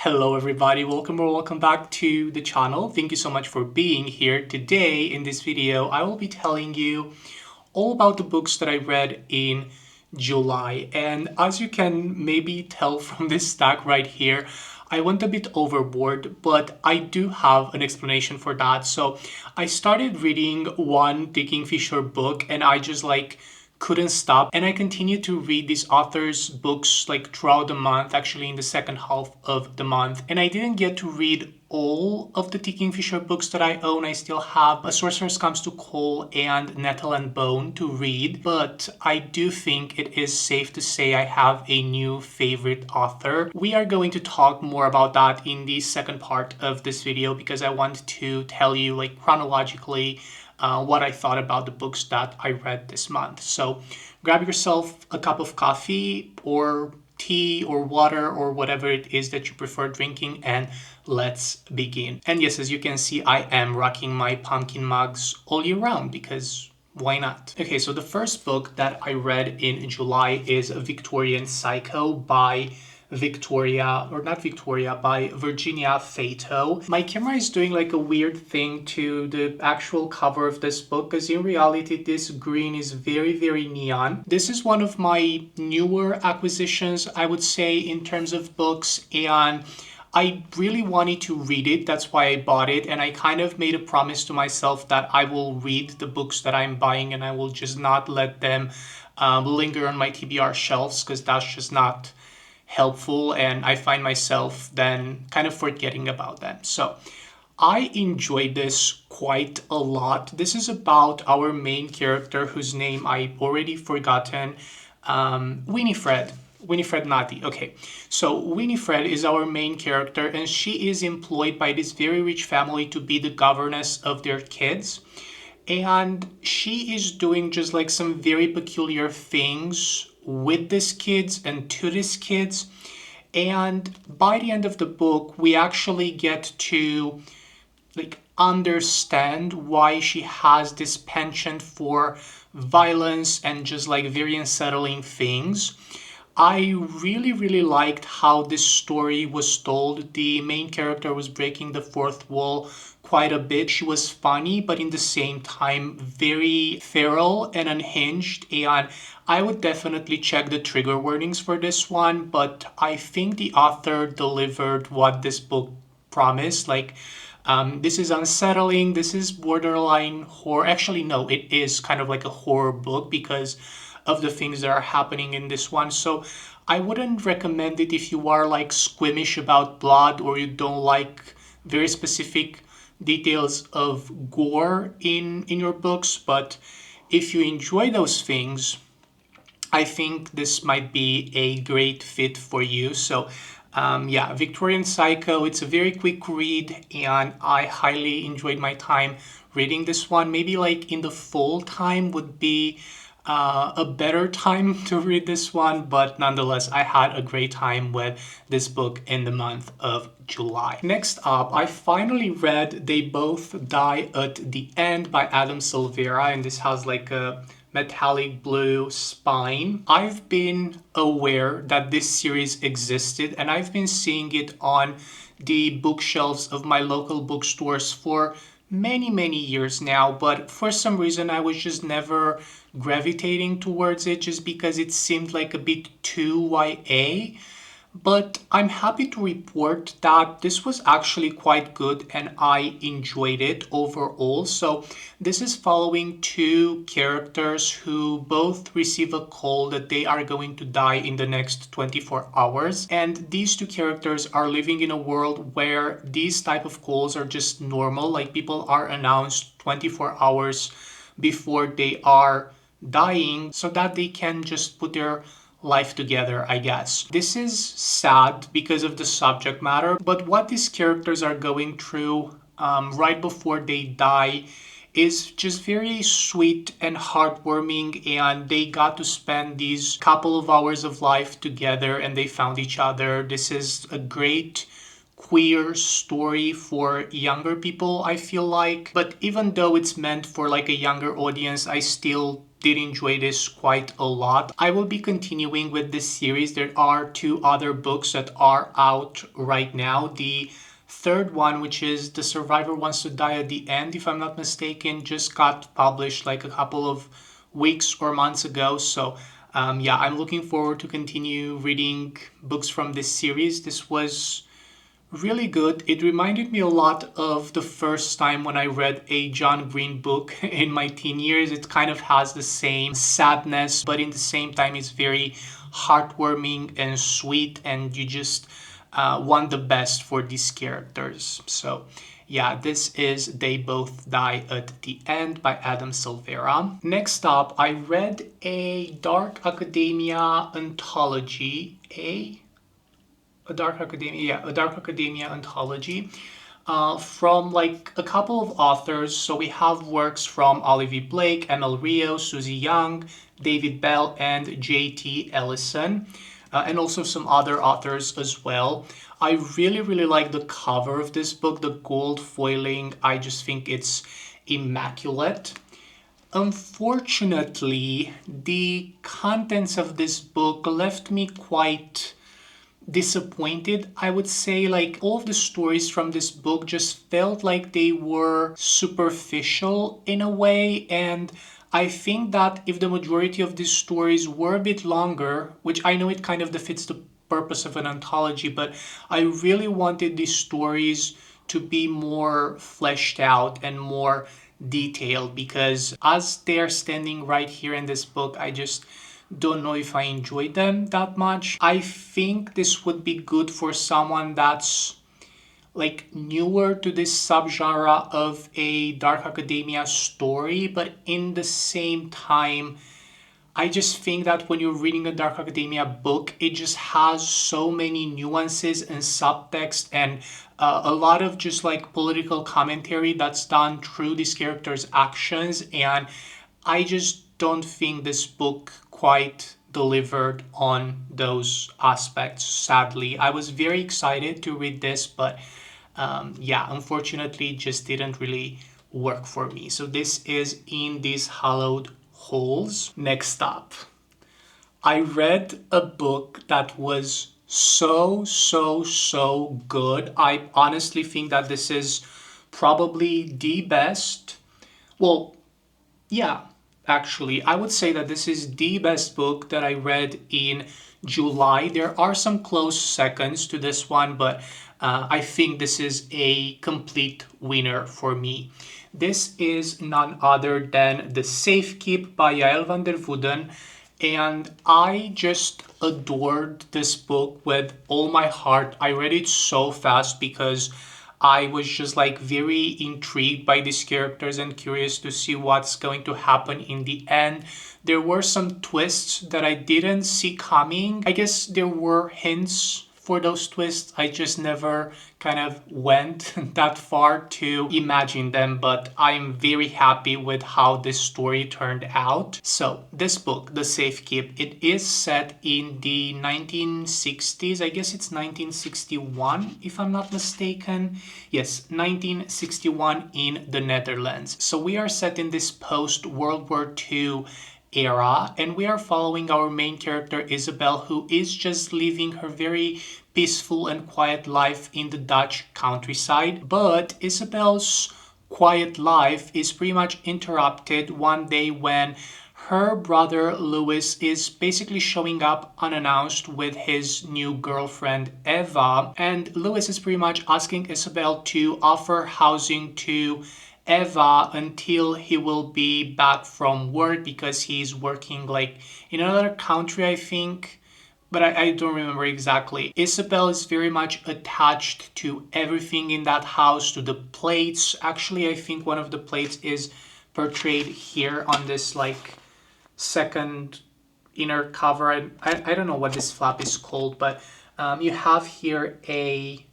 Hello everybody, welcome back to the channel. Thank you so much for being here. Today in this video, I will be telling you all about the books that I read in July. And as you can maybe tell from this stack right here, I went a bit overboard, but I do have an explanation for that. So I started reading one the Kingfisher book and I just couldn't stop, and I continued to read this author's books throughout the month, actually in the second half of the month. And I didn't get to read all of the T. Kingfisher books that I own. I still have A Sorceress Comes to Call and Nettle and Bone to read, but I do think it is safe to say I have a new favorite author. We are going to talk more about that in the second part of this video because I want to tell you chronologically what I thought about the books that I read this month. So grab yourself a cup of coffee or tea or water or whatever it is that you prefer drinking, and let's begin. And yes, as you can see, I am rocking my pumpkin mugs all year round because why not? Okay, so the first book that I read in July is Victorian Psycho by by Virginia Fato. My camera is doing a weird thing to the actual cover of this book because in reality this green is very neon. This is one of my newer acquisitions, I would say, in terms of books, and I really wanted to read it. That's why I bought it, and I kind of made a promise to myself that I will read the books that I'm buying and I will just not let them linger on my TBR shelves because that's just not helpful, and I find myself then kind of forgetting about them. So I enjoyed this quite a lot. This is about our main character whose name I've already forgotten, Winifred. Winifred Nati. Okay, so Winifred is our main character, and she is employed by this very rich family to be the governess of their kids. And she is doing just some very peculiar things with these kids and to these kids. And by the end of the book, we actually get to understand why she has this penchant for violence and just very unsettling things. I really liked how this story was told. The main character was breaking the fourth wall quite a bit. She was funny, but in the same time very feral and unhinged, and I would definitely check the trigger warnings for this one, but I think the author delivered what this book promised. This is unsettling, this is borderline horror. Actually, no, it is kind of like a horror book because of the things that are happening in this one. So I wouldn't recommend it if you are squeamish about blood or you don't like very specific details of gore in your books. But if you enjoy those things, I think this might be a great fit for you. So yeah, Victorian Psycho, it's a very quick read and I highly enjoyed my time reading this one. Maybe in the fall time would be a better time to read this one, but nonetheless, I had a great time with this book in the month of July. Next up, I finally read They Both Die at the End by Adam Silvera, and this has a metallic blue spine. I've been aware that this series existed and I've been seeing it on the bookshelves of my local bookstores for many years now, but for some reason I was just never gravitating towards it just because it seemed a bit too YA. But I'm happy to report that this was actually quite good and I enjoyed it overall. So this is following two characters who both receive a call that they are going to die in the next 24 hours. And these two characters are living in a world where these type of calls are just normal. People are announced 24 hours before they are dying so that they can just put their life together, I guess. This is sad because of the subject matter, but what these characters are going through right before they die is just very sweet and heartwarming, and they got to spend these couple of hours of life together and they found each other. This is a great queer story for younger people, I feel like. But even though it's meant for a younger audience, I still did enjoy this quite a lot. I will be continuing with this series. There are 2 other books that are out right now. The third one, which is The Survivor Wants to Die at the End, if I'm not mistaken, just got published like a couple of weeks or months ago. So yeah, I'm looking forward to continue reading books from this series. This was really good. It reminded me a lot of the first time when I read a John Green book in my teen years. It kind of has the same sadness, but in the same time, it's very heartwarming and sweet, and you just want the best for these characters. So yeah, this is They Both Die at the End by Adam Silvera. Next up, I read a Dark Academia anthology, a Dark Academia anthology from like a couple of authors. So we have works from Olivia Blake, ML Rio, Susie Young, David Bell, and J.T. Ellison, and also some other authors as well. I really, really like the cover of this book, the gold foiling. I just think it's immaculate. Unfortunately, the contents of this book left me quite disappointed. I would say like all of the stories from this book just felt like they were superficial in a way, and I think that if the majority of these stories were a bit longer, which I know it kind of defeats the purpose of an anthology, but I really wanted these stories to be more fleshed out and more detailed, because as they're standing right here in this book, I just don't know if I enjoyed them that much. I think this would be good for someone that's like newer to this subgenre of a Dark Academia story, but in the same time, I just think that when you're reading a Dark Academia book, it just has so many nuances and subtext, and a lot of just like political commentary that's done through these characters' actions, and I just don't think this book quite delivered on those aspects, sadly. I was very excited to read this, but yeah, unfortunately, it just didn't really work for me. So this is In These Hallowed Halls. Next up, I read a book that was so good. I honestly think that this is probably the best. Well, yeah, actually, I would say that this is the best book that I read in July. There are some close seconds to this one, but I think this is a complete winner for me. This is none other than The Safekeep by Yael van der Woeden, and I just adored this book with all my heart. I read it so fast because I was just like very intrigued by these characters and curious to see what's going to happen in the end. There were some twists that I didn't see coming. I guess there were hints for those twists. I just never kind of went that far to imagine them, but I'm very happy with how this story turned out. So this book, The Safekeep, it is set in the 1960s. I guess it's 1961 if I'm not mistaken. Yes, 1961 in the Netherlands. So we are set in this post-World War II era, and we are following our main character Isabel, who is just living her very peaceful and quiet life in the Dutch countryside. But Isabel's quiet life is pretty much interrupted one day when her brother Louis is basically showing up unannounced with his new girlfriend Eva, and Louis is pretty much asking Isabel to offer housing to Eva until he will be back from work, because he's working like in another country, I think, but I don't remember exactly. Isabel is very much attached to everything in that house, to the plates. Actually, I think one of the plates is portrayed here on this like second inner cover. I don't know what this flap is called, but you have here a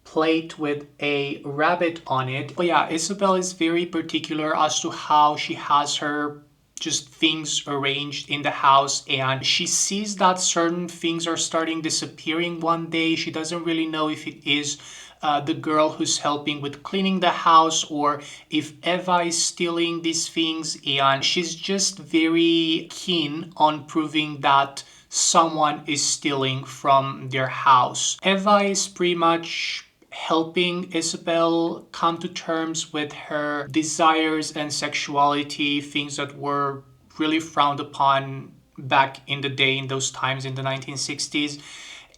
plate with a rabbit on it. But yeah, Isabel is very particular as to how she has her just things arranged in the house, and she sees that certain things are starting disappearing one day. She doesn't really know if it is the girl who's helping with cleaning the house or if Eva is stealing these things, and she's just very keen on proving that someone is stealing from their house. Eva is pretty much helping Isabel come to terms with her desires and sexuality, things that were really frowned upon back in the day, in those times in the 1960s.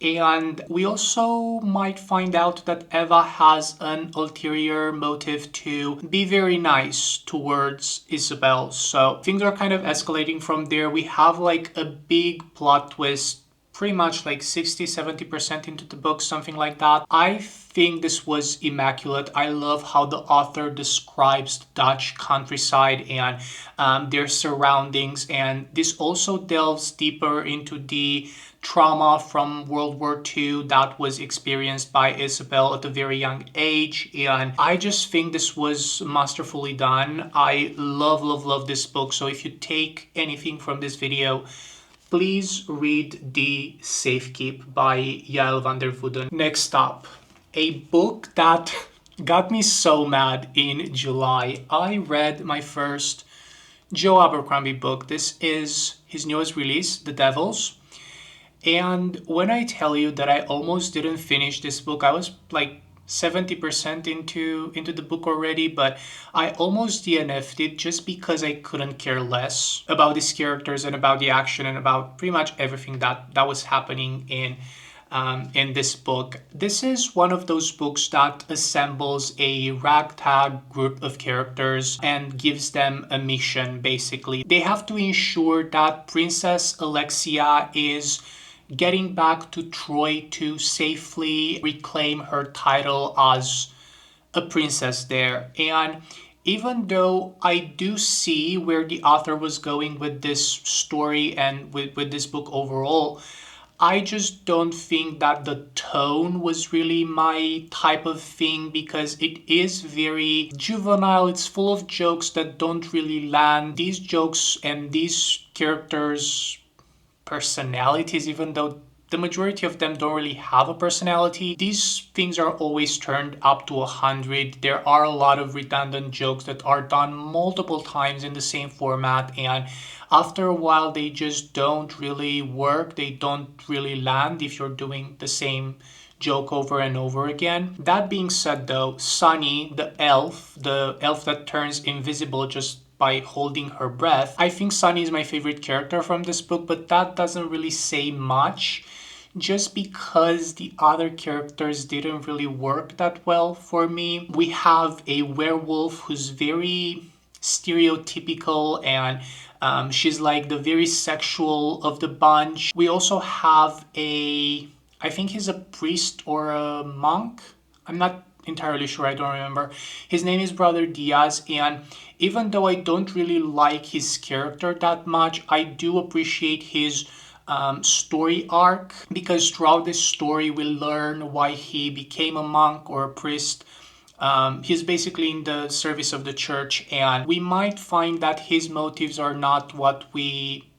And we also might find out that Eva has an ulterior motive to be very nice towards Isabel. So things are kind of escalating from there. We have like a big plot twist pretty much like 60-70% into the book, something like that. I think this was immaculate. I love how the author describes the Dutch countryside and their surroundings, and this also delves deeper into the trauma from World War II that was experienced by Isabel at a very young age, and I just think this was masterfully done. I love this book. So if you take anything from this video, please read The Safekeep by Yael van der Voeden. Next up, a book that got me so mad in July. I read my first Joe Abercrombie book. This is his newest release, The Devils. And when I tell you that I almost didn't finish this book, I was like 70% into the book already, but I almost DNF'd it just because I couldn't care less about these characters and about the action and about pretty much everything that was happening in this book. This is one of those books that assembles a ragtag group of characters and gives them a mission, basically. They have to ensure that Princess Alexia is getting back to Troy to safely reclaim her title as a princess there. And even though I do see where the author was going with this story and with this book overall, I just don't think that the tone was really my type of thing, because it is very juvenile. It's full of jokes that don't really land. These jokes and these characters' personalities, even though the majority of them don't really have a personality, these things are always turned up to 100. There are a lot of redundant jokes that are done multiple times in the same format, and after a while they just don't really work. They don't really land if you're doing the same joke over and over again. That being said though, Sunny, the elf that turns invisible just by holding her breath, I think Sunny is my favorite character from this book, but that doesn't really say much, just because the other characters didn't really work that well for me. We have a werewolf who's very stereotypical, and she's like the very sexual of the bunch. We also have I think he's a priest or a monk. I'm not entirely sure, I don't remember. His name is Brother Diaz, and even though I don't really like his character that much, I do appreciate his story arc, because throughout this story we learn why he became a monk or a priest. He's basically in the service of the church, and we might find that his motives are not what we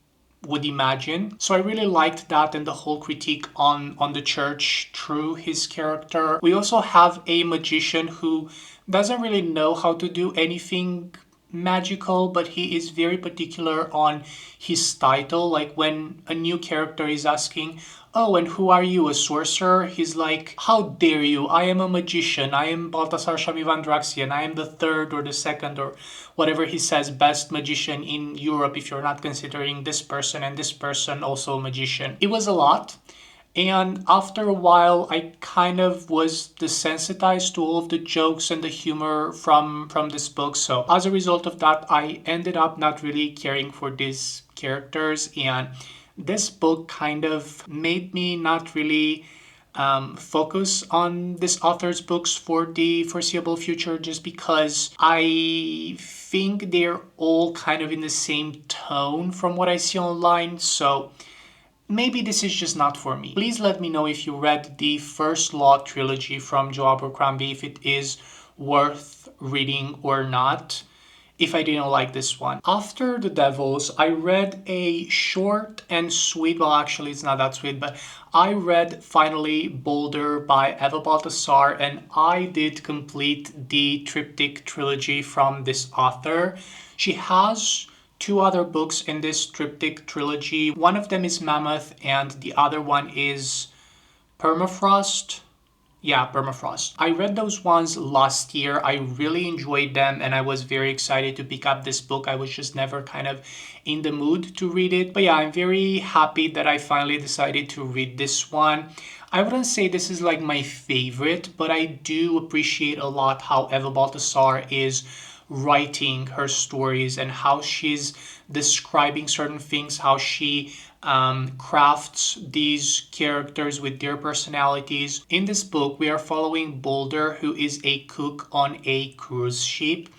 would imagine. So I really liked that and the whole critique on the church through his character. We also have a magician who doesn't really know how to do anything magical, but he is very particular on his title. Like when a new character is asking, "Oh, and who are you, a sorcerer?" He's like, "How dare you? I am a magician. I am Baltasar Shamivandraxian. I am the third or the second," or whatever he says, best magician in Europe if you're not considering this person and this person also a magician. It was a lot. And after a while, I kind of was desensitized to all of the jokes and the humor from this book. So as a result of that, I ended up not really caring for these characters. And this book kind of made me not really focus on this author's books for the foreseeable future, just because I think they're all kind of in the same tone from what I see online. So maybe this is just not for me. Please let me know if you read the First Law trilogy from Joe Abercrombie, if it is worth reading or not. if I didn't like this one. After The Devils, I read a short and sweet, well actually it's not that sweet, but I read finally Boulder by Eva Baltasar, and I did complete the triptych trilogy from this author. She has two other books in this triptych trilogy. One of them is Mammoth and the other one is Permafrost. Yeah, Permafrost. I read those ones last year. I really enjoyed them and I was very excited to pick up this book. I was just never kind of in the mood to read it. But yeah, I'm very happy that I finally decided to read this one. I wouldn't say this is like my favorite, but I do appreciate a lot how Eva Baltasar is writing her stories and how she's describing certain things, how she crafts these characters with their personalities. In this book, we are following Boulder, who is a cook on a cruise ship.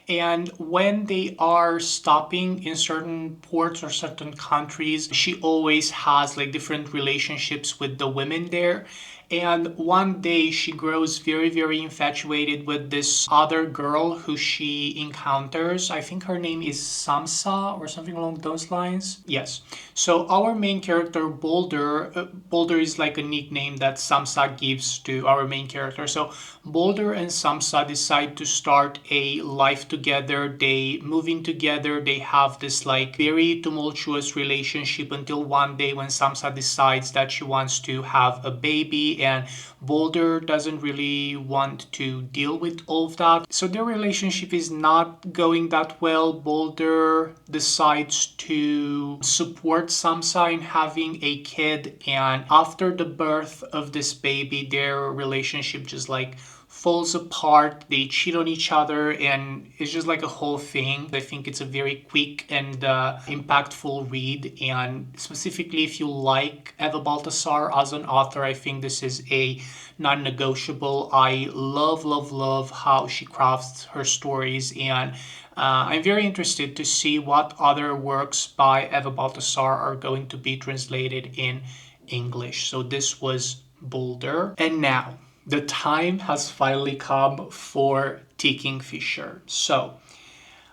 And when they are stopping in certain ports or certain countries, she always has like different relationships with the women there. And one day she grows very, very infatuated with this other girl who she encounters. I think her name is Samsa or something along those lines. Yes. So our main character, Boulder, Boulder is like a nickname that Samsa gives to our main character. So Boulder and Samsa decide to start a life together. They move in together. They have this like very tumultuous relationship until one day when Samsa decides that she wants to have a baby, and Boulder doesn't really want to deal with all of that. So their relationship is not going that well. Boulder decides to support Samsa in having a kid, and after the birth of this baby, their relationship just like falls apart. They cheat on each other and it's just like a whole thing. I think it's a very quick and impactful read, and specifically if you like Eva Baltasar as an author, I think this is a non-negotiable. I love how she crafts her stories, and I'm very interested to see what other works by Eva Baltasar are going to be translated in English. So this was Boulder. And now the time has finally come for Kingfisher. So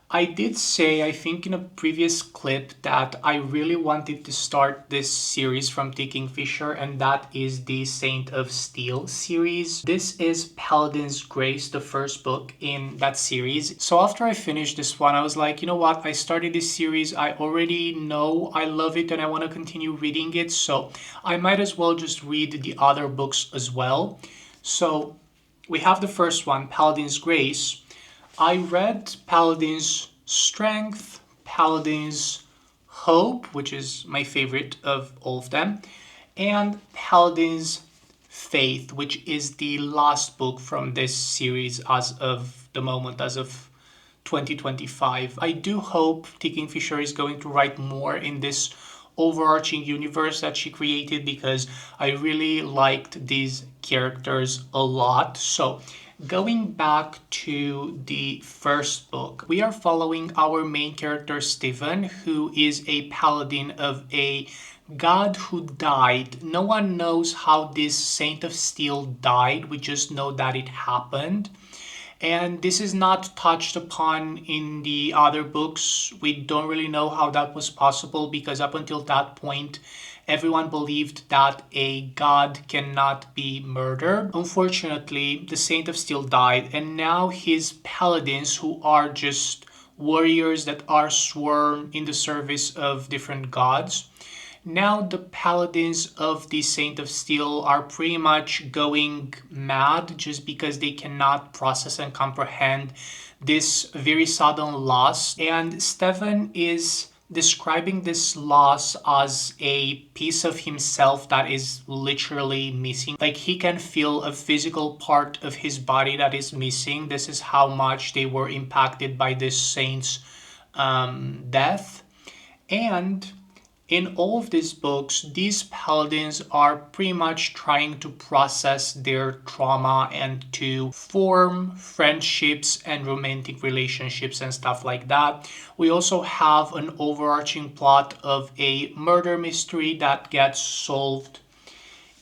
I did say, I think in a previous clip, that I really wanted to start this series from Kingfisher, and that is the Saint of Steel series. This is Paladin's Grace, the first book in that series. So after I finished this one, I was like, you know what? I started this series. I already know I love it and I want to continue reading it. So I might as well just read the other books as well. So we have the first one, Paladin's Grace. I read Paladin's Strength, Paladin's Hope, which is my favorite of all of them, and Paladin's Faith, which is the last book from this series as of the moment, as of 2025. I do hope Kingfisher is going to write more in this overarching universe that she created, because I really liked these characters a lot. So going back to the first book, we are following our main character Stephen, who is a paladin of a god who died. No one knows how this Saint of Steel died, we just know that it happened. And this is not touched upon in the other books. We don't really know how that was possible, because up until that point, everyone believed that a god cannot be murdered. Unfortunately, the Saint of Steel died, and now his paladins, who are just warriors that are sworn in the service of different gods, now the paladins of the Saint of Steel are pretty much going mad just because they cannot process and comprehend this very sudden loss. And Stephen is describing this loss as a piece of himself that is literally missing. Like, he can feel a physical part of his body that is missing. This is how much they were impacted by this saint's death. And in all of these books, these paladins are pretty much trying to process their trauma and to form friendships and romantic relationships and stuff like that. We also have an overarching plot of a murder mystery that gets solved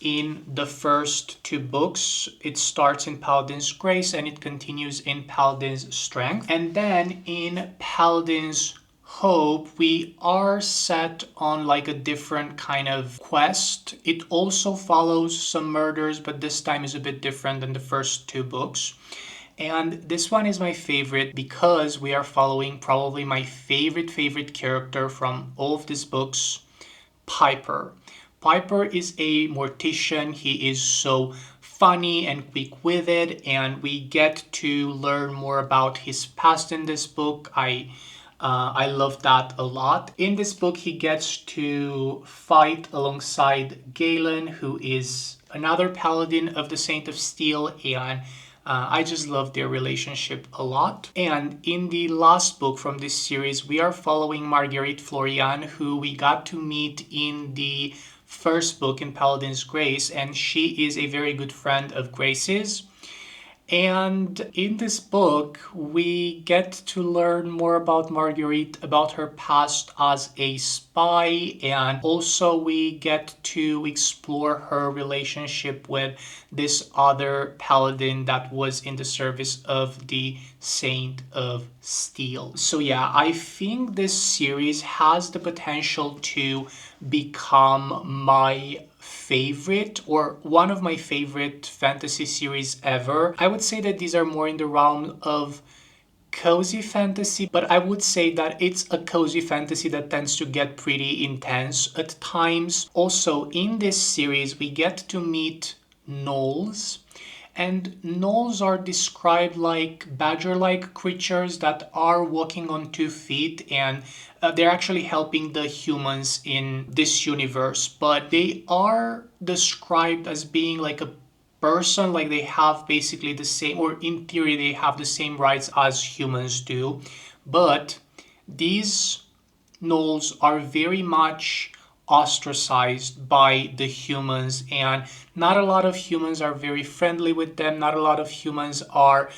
in the first two books. It starts in Paladin's Grace and it continues in Paladin's Strength. And then in Paladin's Hope, we are set on like a different kind of quest. It also follows some murders, but this time is a bit different than the first two books. And this one is my favorite because we are following probably my favorite character from all of these books, Piper. Piper is a mortician. He is so funny and quick-witted, and we get to learn more about his past in this book. I love that a lot. In this book, he gets to fight alongside Galen, who is another paladin of the Saint of Steel, and I just love their relationship a lot. And in the last book from this series, we are following Marguerite Florian, who we got to meet in the first book in Paladin's Grace, and she is a very good friend of Grace's. And in this book, we get to learn more about Marguerite, about her past as a spy, and also we get to explore her relationship with this other paladin that was in the service of the Saint of Steel. So yeah, I think this series has the potential to become my favorite or one of my favorite fantasy series ever. I would say that these are more in the realm of cozy fantasy, but I would say that it's a cozy fantasy that tends to get pretty intense at times. Also, in this series, we get to meet gnolls. And gnolls are described like badger-like creatures that are walking on 2 feet, and they're actually helping the humans in this universe. But they are described as being like a person, like they have basically the same, or in theory, they have the same rights as humans do. But these gnolls are very much ostracized by the humans, and not a lot of humans are very friendly with them. Not a lot of humans are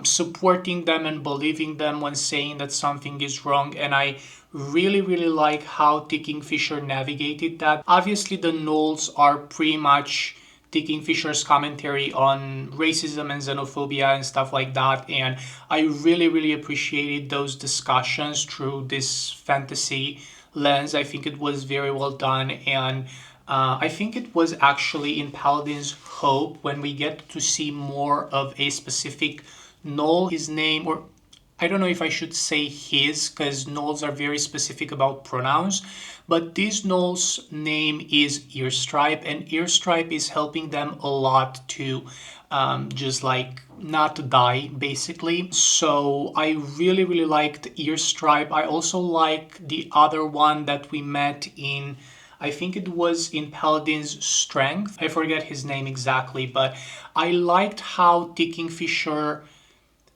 supporting them and believing them when saying that something is wrong. And I really like how the Kingfisher navigated that. Obviously, the gnolls are pretty much the Kingfisher's commentary on racism and xenophobia and stuff like that, and I really appreciated those discussions through this fantasy lens. I think it was very well done, and I think it was actually in Paladin's Hope when we get to see more of a specific gnoll. His name, or I don't know if I should say his, because gnolls are very specific about pronouns, but this gnoll's name is Earstripe, and Earstripe is helping them a lot to just like not die, basically. So I really liked Earstripe. I also like the other one that we met in, I think it was in Paladin's Strength. I forget his name exactly, but I liked how the Kingfisher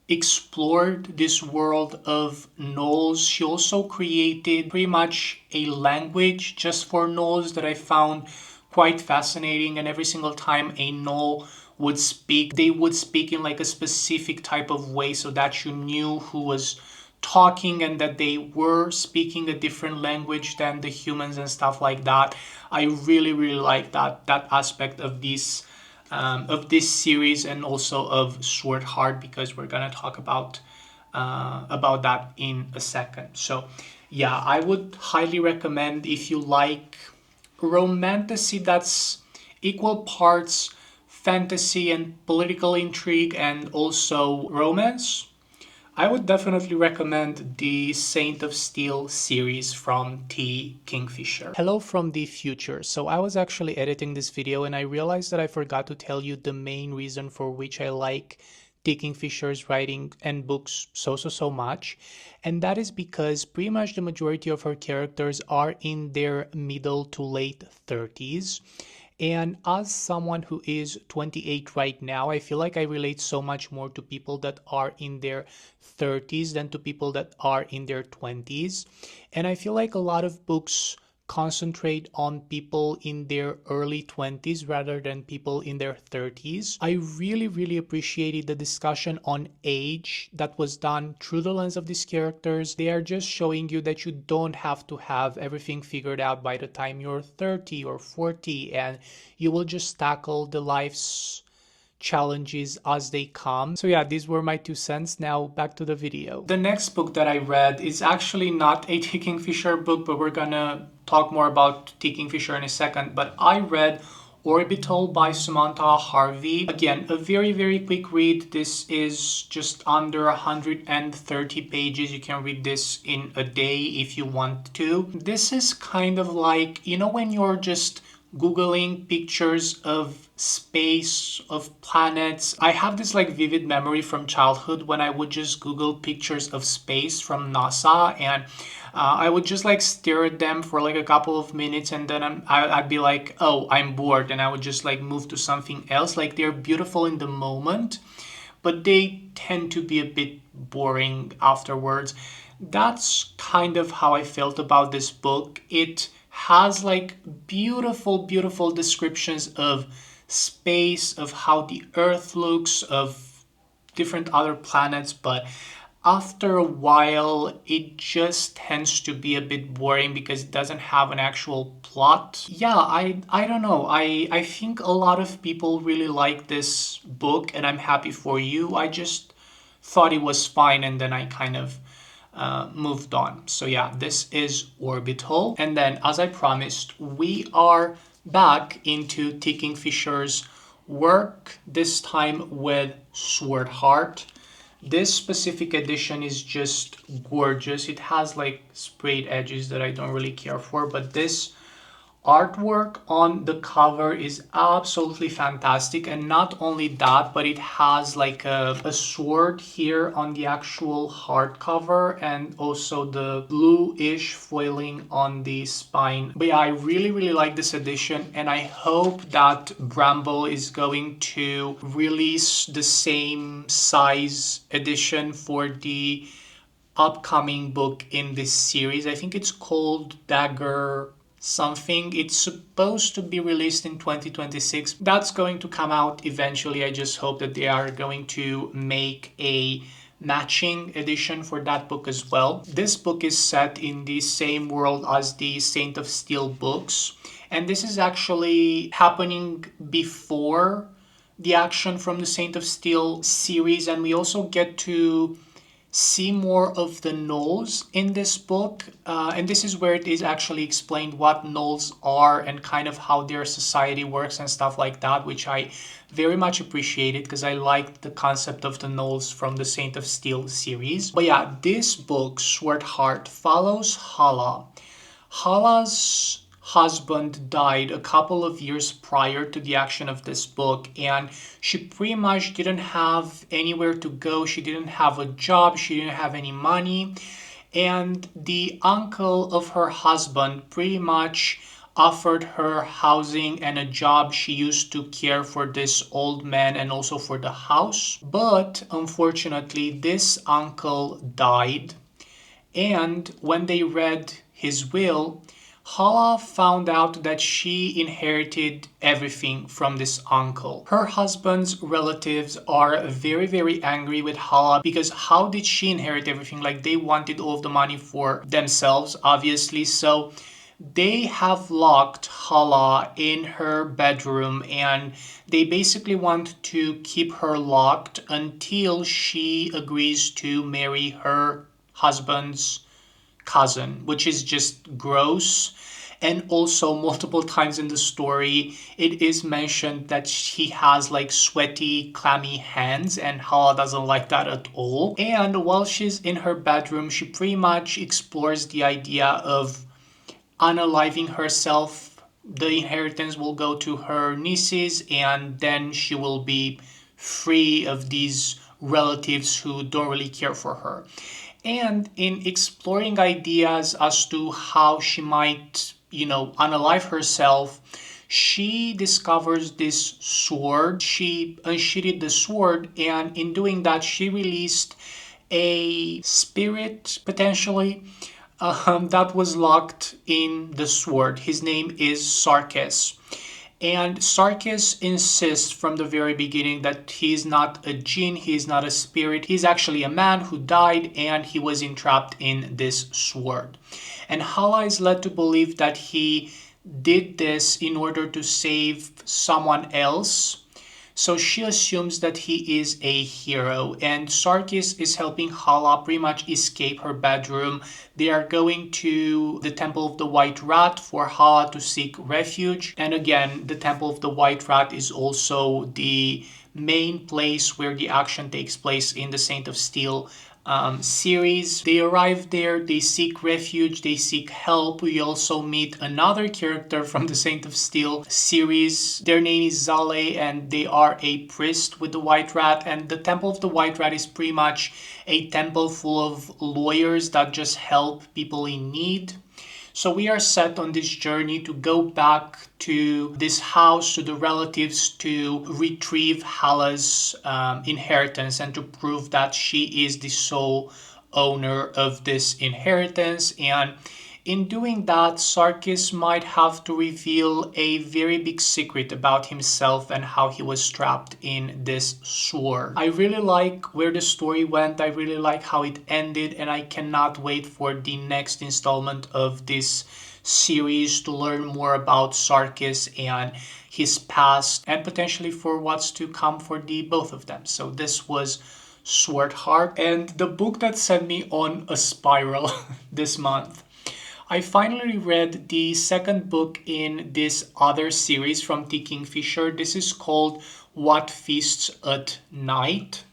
explored this world of gnolls. She also created pretty much a language just for gnolls that I found quite fascinating, and every single time a gnoll would speak, they would speak in like a specific type of way so that you knew who was talking and that they were speaking a different language than the humans and stuff like that. I really like that aspect of this series, and also of Swordheart, because we're gonna talk about that in a second. So yeah, I would highly recommend, if you like romantasy that's equal parts fantasy and political intrigue and also romance, I would definitely recommend the Saint of Steel series from the Kingfisher. Hello from the future. So I was actually editing this video and I realized that I forgot to tell you the main reason for which I like the Kingfisher's writing and books so much. And that is because pretty much the majority of her characters are in their middle to late 30s. And as someone who is 28 right now, I feel like I relate so much more to people that are in their 30s than to people that are in their 20s. And I feel like a lot of books concentrate on people in their early 20s rather than people in their 30s. I really appreciated the discussion on age that was done through the lens of these characters. They are just showing you that you don't have to have everything figured out by the time you're 30 or 40, and you will just tackle the life's challenges as they come. So yeah, these were my 2 cents. Now back to the video. The next book that I read is actually not a T. Kingfisher book, but we're gonna talk more about T. Kingfisher in a second. But I read Orbital by Samantha Harvey. Again, a very quick read. This is just under 130 pages. You can read this in a day if you want to. This is kind of like, you know, when you're just Googling pictures of space, of planets. I have this like vivid memory from childhood when I would just Google pictures of space from NASA, and I would just like stare at them for like a couple of minutes, and then I'd be like, oh, I'm bored, and I would just like move to something else. Like, they're beautiful in the moment, but they tend to be a bit boring afterwards. That's kind of how I felt about this book. It has like beautiful descriptions of space, of how the Earth looks, of different other planets, but after a while it just tends to be a bit boring because it doesn't have an actual plot. Yeah, I don't know. I think a lot of people really like this book, and I'm happy for you. I just thought it was fine, and then I kind of moved on. So yeah, this is Orbital. And then, as I promised, we are back into T. Kingfisher's work, this time with Swordheart. This specific edition is just gorgeous. It has like sprayed edges that I don't really care for, but this artwork on the cover is absolutely fantastic. And not only that, but it has like a sword here on the actual hardcover, and also the bluish foiling on the spine. But yeah, I really like this edition, and I hope that Bramble is going to release the same size edition for the upcoming book in this series. I think it's called Dagger something. It's supposed to be released in 2026. That's going to come out eventually. I just hope that they are going to make a matching edition for that book as well. This book is set in the same world as the Saint of Steel books, and this is actually happening before the action from the Saint of Steel series, and we also get to see more of the gnolls in this book, and this is where it is actually explained what gnolls are and kind of how their society works and stuff like that, which I very much appreciated because I liked the concept of the gnolls from the Saint of Steel series. But yeah, this book, Swordheart, follows Hala. Hala's husband died a couple of years prior to the action of this book, and she pretty much didn't have anywhere to go. She didn't have a job, she didn't have any money, and the uncle of her husband pretty much offered her housing and a job. She used to care for this old man and also for the house, but unfortunately this uncle died, and when they read his will, Hala found out that she inherited everything from this uncle. Her husband's relatives are very angry with Hala because how did she inherit everything? Like, they wanted all of the money for themselves, obviously. So they have locked Hala in her bedroom, and they basically want to keep her locked until she agrees to marry her husband's cousin, which is just gross. And also, multiple times in the story, it is mentioned that he has like sweaty, clammy hands, and Hala doesn't like that at all. And while she's in her bedroom, she pretty much explores the idea of unaliving herself. The inheritance will go to her nieces, and then she will be free of these relatives who don't really care for her. And in exploring ideas as to how she might, unalive herself, she discovers this sword. She unsheathed the sword, and in doing that, she released a spirit, potentially, that was locked in the sword. His name is Sarkis. And Sarkis insists from the very beginning that he's not a jinn, he's not a spirit, he's actually a man who died and he was entrapped in this sword. And Hala is led to believe that he did this in order to save someone else. So she assumes that he is a hero, and Sarkis is helping Hala pretty much escape her bedroom. They are going to the Temple of the White Rat for Hala to seek refuge. And again, the Temple of the White Rat is also the main place where the action takes place in the Saint of Steel series. They arrive there, they seek refuge, they seek help. We also meet another character from the Saint of Steel series. Their name is Zale, and they are a priest with the White Rat. And the Temple of the White Rat is pretty much a temple full of lawyers that just help people in need. So we are set on this journey to go back to this house, to the relatives, to retrieve Hala's inheritance and to prove that she is the sole owner of this inheritance. And in doing that, Sarkis might have to reveal a very big secret about himself and how he was trapped in this sword. I really like where the story went. I really like how it ended, and I cannot wait for the next installment of this series to learn more about Sarkis and his past, and potentially for what's to come for the both of them. So this was Swordheart, and the book that sent me on a spiral this month. I finally read the second book in this other series from the Kingfisher. This is called What Feasts at Night.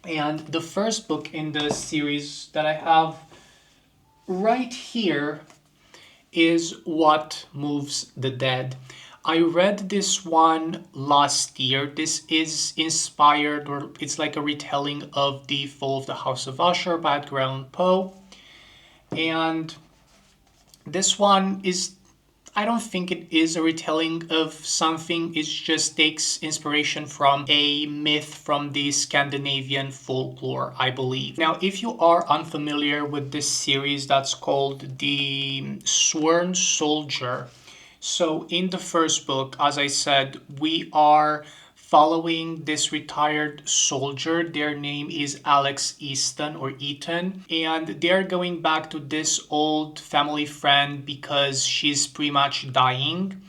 And the first book in the series that I have right here is What Moves the Dead. I read this one last year. This is inspired, or it's like a retelling of The Fall of the House of Usher by Edgar Allan Poe. And this one is, I don't think it is a retelling of something. It just takes inspiration from a myth from the Scandinavian folklore, I believe. Now, if you are unfamiliar with this series, that's called The Sworn Soldier. So in the first book, as I said, we are following this retired soldier. Their name is Alex Easton or Eaton, and they're going back to this old family friend because she's pretty much dying.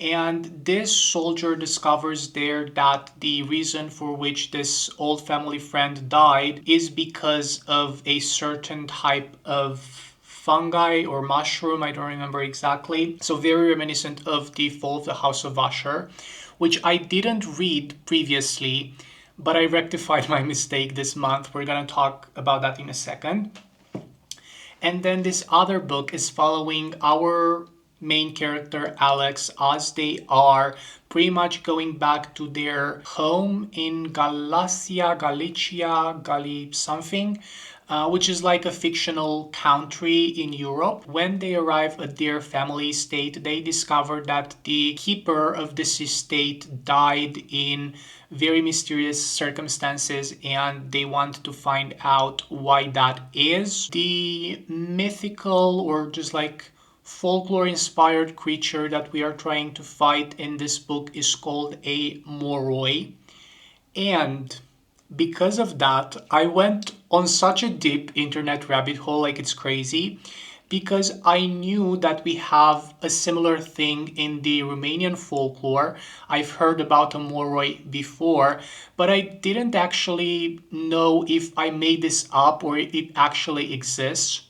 And this soldier discovers there that the reason for which this old family friend died is because of a certain type of fungi or mushroom, I don't remember exactly. So very reminiscent of The Fall of the House of Usher, which I didn't read previously, but I rectified my mistake this month. We're gonna talk about that in a second. And then this other book is following our main character Alex as they are pretty much going back to their home in Galicia, something, which is like a fictional country in Europe. When they arrive at their family estate, they discover that the keeper of this estate died in very mysterious circumstances, and they want to find out why that is. The mythical or just like folklore inspired creature that we are trying to fight in this book is called a moroi. And because of that, I went on such a deep internet rabbit hole, like it's crazy, because I knew that we have a similar thing in the Romanian folklore. I've heard about a moroi before, but I didn't actually know if I made this up or it actually exists.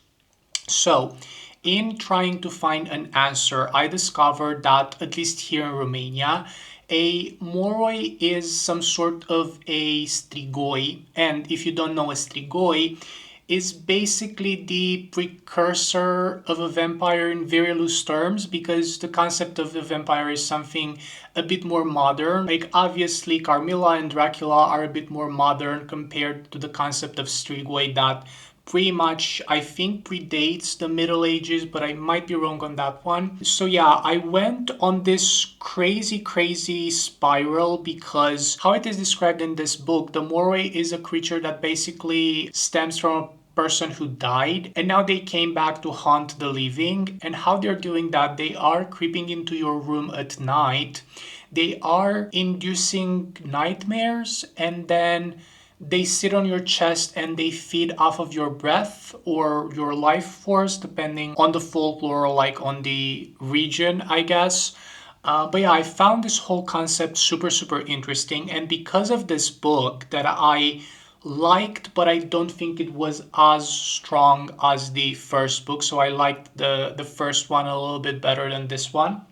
So, in trying to find an answer, I discovered that, at least here in Romania, a moroi is some sort of a strigoi. And if you don't know, a strigoi is basically the precursor of a vampire in very loose terms, because the concept of the vampire is something a bit more modern. Like obviously Carmilla and Dracula are a bit more modern compared to the concept of strigoi that pretty much, I think, predates the Middle Ages, but I might be wrong on that one. So yeah, I went on this crazy spiral because how it is described in this book, the moroi is a creature that basically stems from a person who died, and now they came back to haunt the living. And how they're doing that, they are creeping into your room at night, they are inducing nightmares, and then they sit on your chest and they feed off of your breath or your life force, depending on the folklore, like on the region, I guess. But yeah, I found this whole concept super, super interesting. And because of this book that I liked, but I don't think it was as strong as the first book. So I liked the first one a little bit better than this one.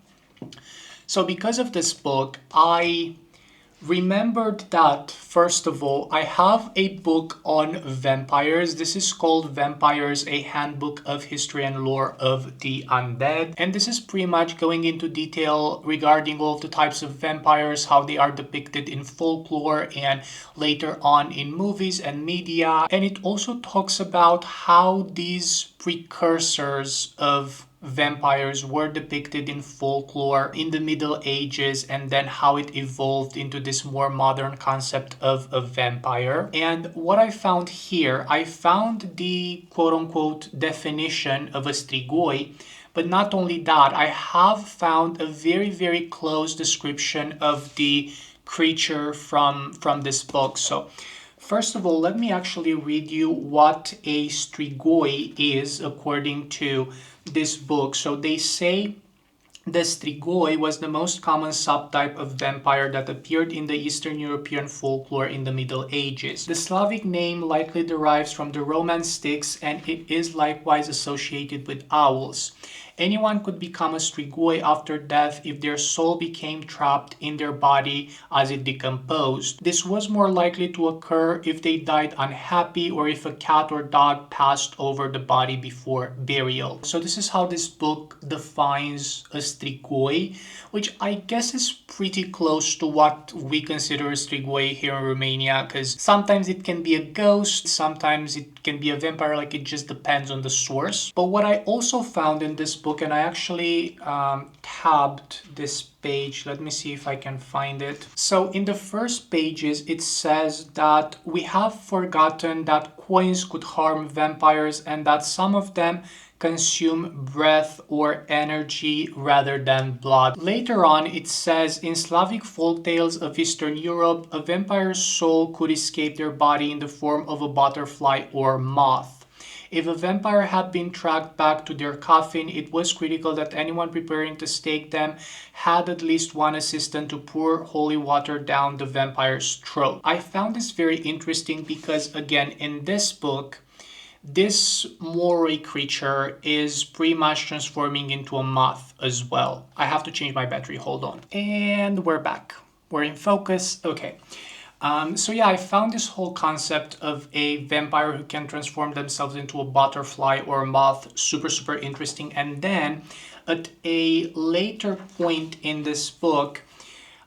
So because of this book, I remembered that, first of all, I have a book on vampires. This is called Vampires, a Handbook of History and Lore of the Undead. And this is pretty much going into detail regarding all of the types of vampires, how they are depicted in folklore and later on in movies and media. And it also talks about how these precursors of vampires were depicted in folklore in the Middle Ages, and then how it evolved into this more modern concept of a vampire. And what I found here, I found the quote-unquote definition of a strigoi, but not only that, I have found a very, very close description of the creature from this book. So first of all, let me actually read you what a strigoi is according to this book. So they say the strigoi was the most common subtype of vampire that appeared in the Eastern European folklore in the Middle Ages. The Slavic name likely derives from the Roman Styx, and it is likewise associated with owls. Anyone could become a strigoi after death if their soul became trapped in their body as it decomposed. This was more likely to occur if they died unhappy or if a cat or dog passed over the body before burial. So this is how this book defines a strigoi, which I guess is pretty close to what we consider a strigoi here in Romania, because sometimes it can be a ghost, sometimes it can be a vampire, like it just depends on the source. But what I also found in this book, and I actually tabbed this page, let me see if I can find it. So in the first pages it says that we have forgotten that coins could harm vampires and that some of them consume breath or energy rather than blood. Later on it says in Slavic folktales of Eastern Europe, a vampire's soul could escape their body in the form of a butterfly or moth. If a vampire had been tracked back to their coffin, it was critical that anyone preparing to stake them had at least one assistant to pour holy water down the vampire's throat. I found this very interesting because, again, in this book, this moray creature is pretty much transforming into a moth as well. I have to change my battery, hold on. And we're back. We're in focus. Okay. So yeah, I found this whole concept of a vampire who can transform themselves into a butterfly or a moth super, super interesting. And then at a later point in this book,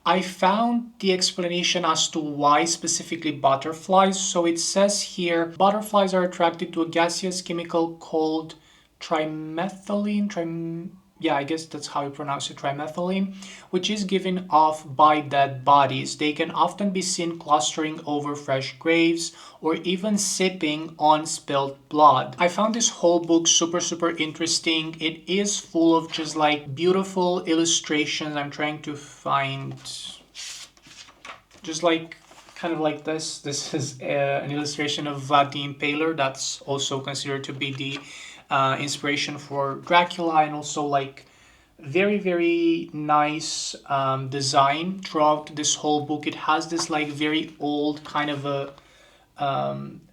I found the explanation as to why specifically butterflies. So it says here, butterflies are attracted to a gaseous chemical called trimethylene, yeah, I guess that's how you pronounce it, trimethylene, which is given off by dead bodies. They can often be seen clustering over fresh graves or even sipping on spilled blood. I found this whole book super, super interesting. It is full of just like beautiful illustrations. I'm trying to find just like kind of like this. This is an illustration of Vlad the Impaler. That's also considered to be the inspiration for Dracula, and also like very, very nice design throughout this whole book. It has this like very old kind of a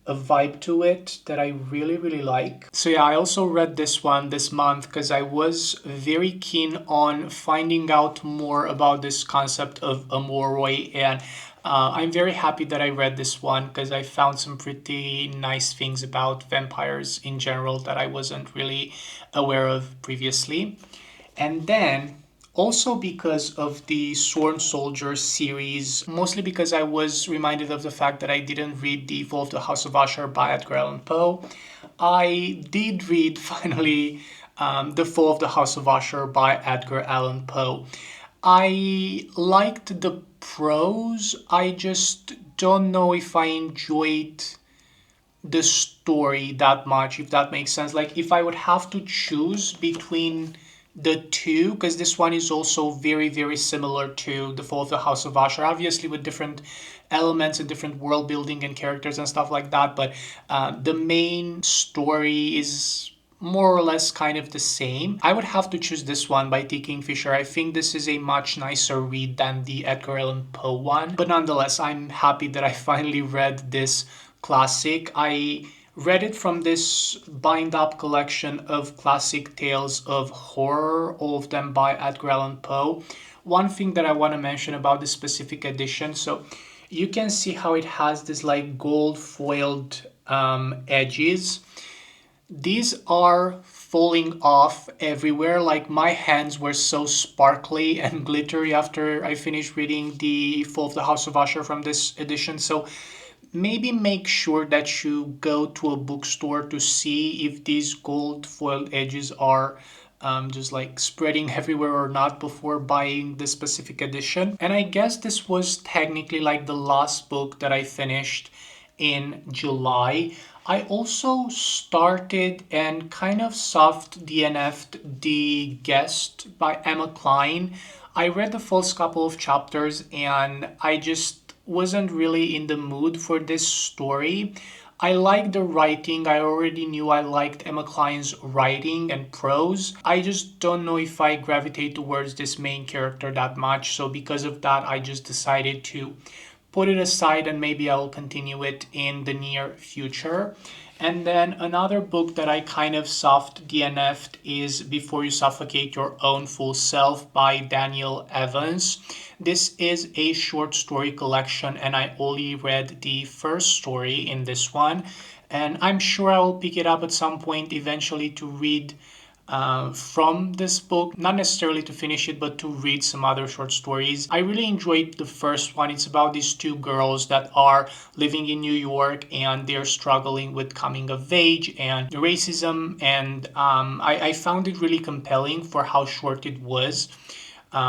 vibe to it that I really, really like. So yeah, I also read this one this month because I was very keen on finding out more about this concept of a moray, and I'm very happy that I read this one because I found some pretty nice things about vampires in general that I wasn't really aware of previously. And then also because of the Sworn Soldier series, mostly because I was reminded of the fact that I didn't read The Fall of the House of Usher by Edgar Allan Poe, I did read finally The Fall of the House of Usher by Edgar Allan Poe. I liked the prose, I just don't know if I enjoyed the story that much, if that makes sense. Like if I would have to choose between the two, because this one is also very, very similar to The Fall of the House of Usher, obviously with different elements and different world building and characters and stuff like that, but the main story is more or less kind of the same. I would have to choose this one by T. Kingfisher. I think this is a much nicer read than the Edgar Allan Poe one, but nonetheless, I'm happy that I finally read this classic. I read it from this bind up collection of classic tales of horror, all of them by Edgar Allan Poe. One thing that I want to mention about this specific edition, so you can see how it has this like gold foiled edges. These are falling off everywhere. Like my hands were so sparkly and glittery after I finished reading The Fall of the House of Usher from this edition. So maybe make sure that you go to a bookstore to see if these gold foiled edges are just like spreading everywhere or not before buying the specific edition. And I guess this was technically like the last book that I finished in July. I also started and kind of soft DNF'd The Guest by Emma Cline. I read the first couple of chapters and I just wasn't really in the mood for this story. I liked the writing. I already knew I liked Emma Cline's writing and prose. I just don't know if I gravitate towards this main character that much. So because of that, I just decided to put it aside and maybe I'll continue it in the near future. And then another book that I kind of soft DNF'd is Before You Suffocate Your Own Full Self by Daniel Evans. This is a short story collection and I only read the first story in this one. And I'm sure I will pick it up at some point eventually to read from this book, not necessarily to finish it, but to read some other short stories. I really enjoyed the first one. It's about these two girls that are living in New York and they're struggling with coming of age and racism. And I found it really compelling for how short it was.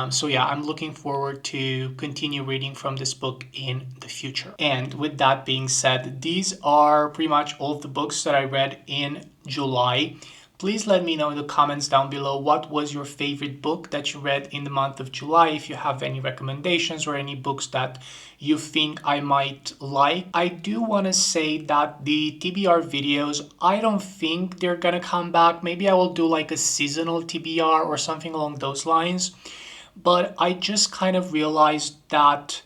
So yeah, I'm looking forward to continue reading from this book in the future. And with that being said, these are pretty much all of the books that I read in July. Please let me know in the comments down below what was your favorite book that you read in the month of July. If you have any recommendations or any books that you think I might like. I do want to say that the TBR videos, I don't think they're gonna come back. Maybe I will do like a seasonal TBR or something along those lines. But I just kind of realized that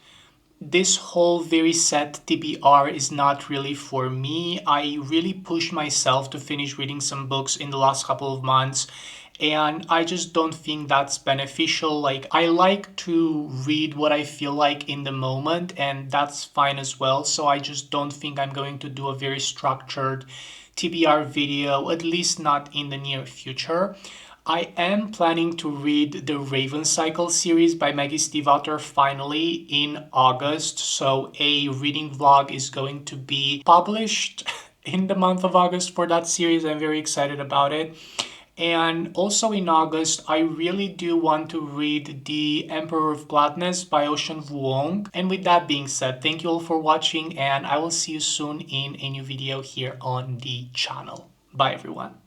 this whole very set TBR is not really for me. I really pushed myself to finish reading some books in the last couple of months and I just don't think that's beneficial. Like I like to read what I feel like in the moment and that's fine as well. So I just don't think I'm going to do a very structured TBR video, at least not in the near future. I am planning to read the Raven Cycle series by Maggie Stiefvater finally in August. So a reading vlog is going to be published in the month of August for that series. I'm very excited about it. And also in August, I really do want to read The Emperor of Gladness by Ocean Vuong. And with that being said, thank you all for watching and I will see you soon in a new video here on the channel. Bye everyone.